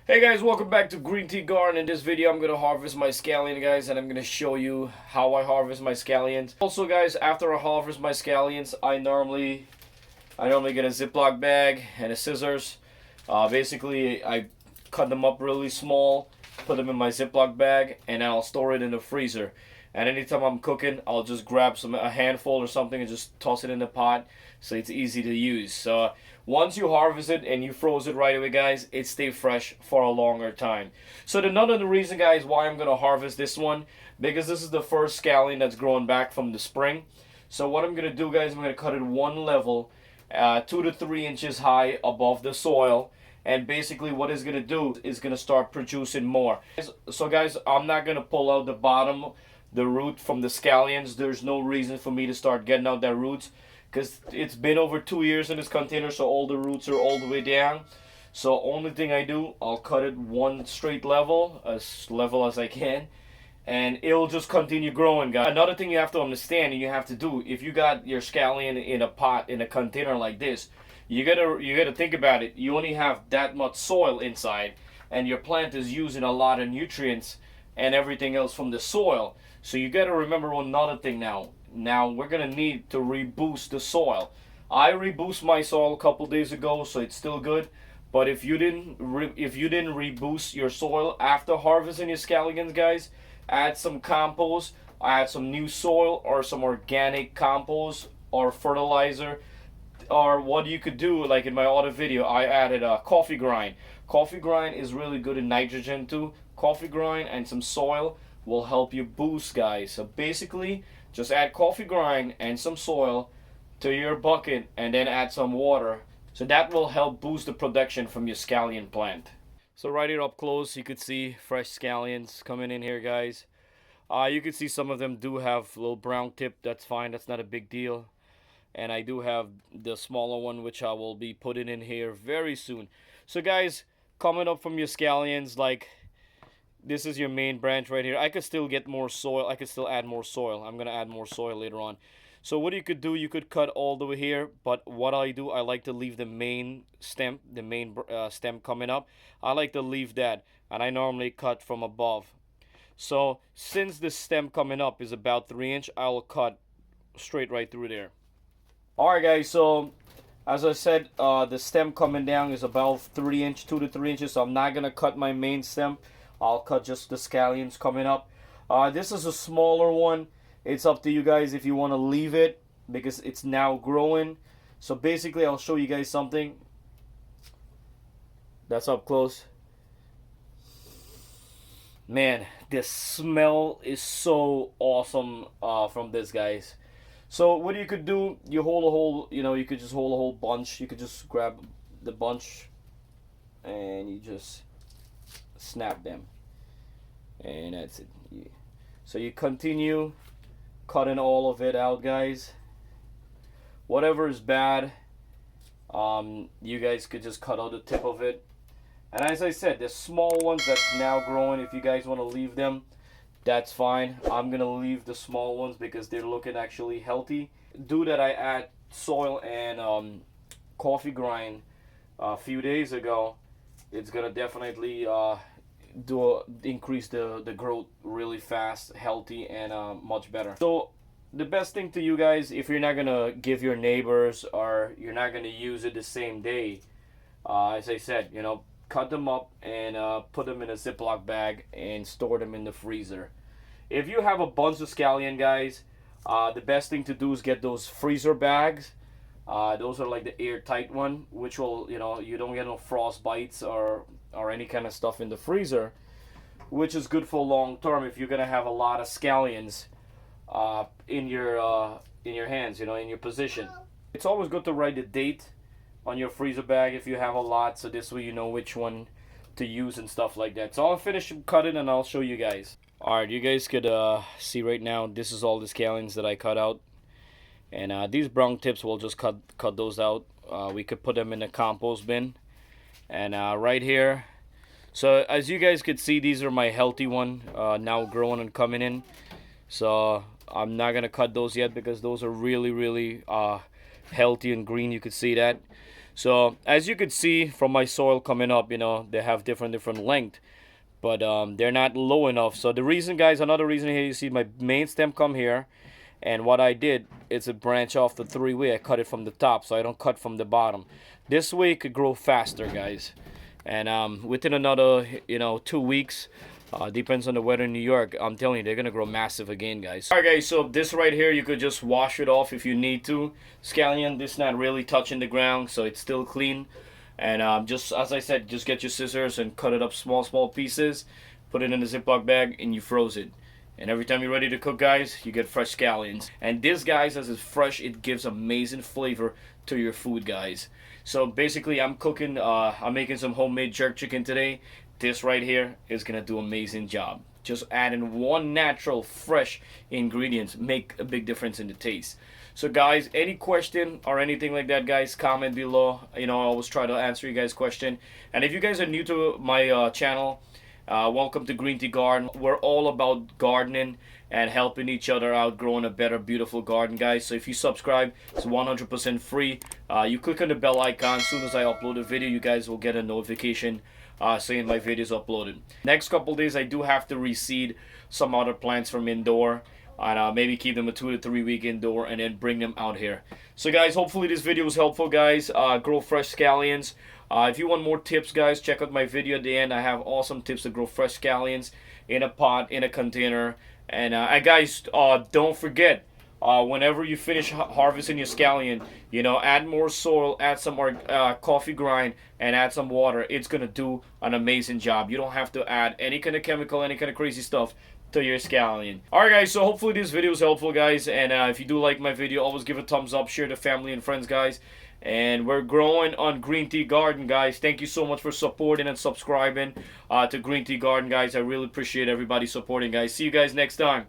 Hey guys, welcome back to GreenTGarden. In this video, I'm gonna harvest my scallion, guys, and I'm gonna show you how I harvest my scallions. Also, guys, after I harvest my scallions, I normally get a Ziploc bag and a scissors. Basically, I cut them up really small, put them in my Ziploc bag, and I'll store it in the freezer. And anytime I'm cooking, I'll just grab a handful or something and just toss it in the pot, so it's easy to use. So once you harvest it and you froze it right away, guys, it stays fresh for a longer time. So another reason, guys, why I'm gonna harvest this one, because this is the first scallion that's growing back from the spring. So what I'm gonna do, guys, I'm gonna cut it one level, 2 to 3 inches high above the soil. And basically what it's gonna do is gonna start producing more. So guys, I'm not gonna pull out the root from the scallions. There's no reason for me to start getting out that roots, because it's been over 2 years in this container, so all the roots are all the way down. So only thing I do, I'll cut it one straight level, as level as I can, and it'll just continue growing, guys. Another thing you have to understand and you have to do, if you got your scallion in a pot, in a container like this, you gotta think about it. You only have that much soil inside, and your plant is using a lot of nutrients and everything else from the soil. So you got to remember another thing now. Now we're going to need to reboost the soil. I reboosted my soil a couple days ago, so it's still good. But if you didn't reboost your soil after harvesting your scallions, guys, add some compost, add some new soil or some organic compost or fertilizer. Or what you could do, like in my other video, I added a coffee grind. Coffee grind is really good in nitrogen too. Coffee grind and some soil will help you boost, guys. So basically, just add coffee grind and some soil to your bucket and then add some water. So that will help boost the production from your scallion plant. So right here up close, you could see fresh scallions coming in here, guys. You can see some of them do have a little brown tip. That's fine. That's not a big deal. And I do have the smaller one, which I will be putting in here very soon. So guys, coming up from your scallions, like, this is your main branch right here. I could still get more soil. I could still add more soil. I'm gonna add more soil later on. So what you could do, you could cut all the way here, but what I do, I like to leave the main stem, stem coming up. I like to leave that, and I normally cut from above. So since the stem coming up is about 3 inch, I'll cut straight right through there. Alright guys, so as I said, the stem coming down is about 3 inch, 2 to 3 inches, so I'm not gonna cut my main stem. I'll cut just the scallions coming up. This is a smaller one. It's up to you guys if you want to leave it, because it's now growing. So basically, I'll show you guys something. That's up close. Man, the smell is so awesome from this, guys. So what you could do, you hold a whole, you could just hold a whole bunch. You could just grab the bunch and you just snap them, and that's it. So you continue cutting all of it out, guys. Whatever is bad, you guys could just cut out the tip of it. And as I said, the small ones that's now growing, if you guys want to leave them, that's fine. I'm gonna leave the small ones because they're looking actually healthy. Due that I add soil and coffee grind a few days ago, it's gonna definitely increase the growth really fast, healthy, and much better. So the best thing to you guys, if you're not gonna give your neighbors or you're not gonna use it the same day, as I said, cut them up and put them in a Ziploc bag and store them in the freezer. If you have a bunch of scallion, guys, the best thing to do is get those freezer bags. Those are like the airtight one, which will, you don't get no frost bites or any kind of stuff in the freezer, which is good for long term if you're gonna have a lot of scallions in your hands, in your position. It's always good to write the date on your freezer bag if you have a lot, so this way you know which one to use and stuff like that. So I'll finish cutting and I'll show you guys. Alright, you guys could see right now, this is all the scallions that I cut out. And these brown tips, we'll just cut those out. We could put them in the compost bin. And right here, so as you guys could see, these are my healthy one, now growing and coming in. So I'm not gonna cut those yet because those are really healthy and green. You could see that. So as you could see from my soil coming up, they have different length, but they're not low enough. So the reason, guys, another reason here, you see my main stem come here, and what I did is a branch off the 3-way. I cut it from the top, so I don't cut from the bottom. This way it could grow faster, guys. And within another 2 weeks, depends on the weather in New York, I'm telling you, they're gonna grow massive again, guys. Alright, guys, so this right here, you could just wash it off if you need to. Scallion, this not really touching the ground, so it's still clean. And just as I said, just get your scissors and cut it up small pieces, put it in a Ziploc bag, and you froze it. And every time you're ready to cook, guys, you get fresh scallions. And this, guys, as it's fresh, it gives amazing flavor to your food, guys. So basically, I'm making some homemade jerk chicken today. This right here is gonna do amazing job. Just adding one natural, fresh ingredients make a big difference in the taste. So guys, any question or anything like that, guys, comment below. I always try to answer you guys' question. And if you guys are new to my channel, welcome to GreenTGarden. We're all about gardening and helping each other out, growing a better, beautiful garden, guys. So if you subscribe, it's 100% free. You click on the bell icon. As soon as I upload a video, you guys will get a notification saying my video is uploaded. Next couple days, I do have to reseed some other plants from indoor, and maybe keep them a 2 to 3 week indoor and then bring them out here. So guys, hopefully this video was helpful, guys. Grow fresh scallions. If you want more tips, guys, check out my video at the end. I have awesome tips to grow fresh scallions in a pot, in a container. And guys, don't forget, whenever you finish harvesting your scallion, add more soil, add some more coffee grind, and add some water. It's gonna do an amazing job. You don't have to add any kind of chemical, any kind of crazy stuff to your scallion. Alright, guys, so hopefully this video is helpful, guys. And if you do like my video, always give a thumbs up, share to family and friends, guys. And we're growing on GreenTGarden, guys. Thank you so much for supporting and subscribing to GreenTGarden, guys. I really appreciate everybody supporting, guys. See you guys next time.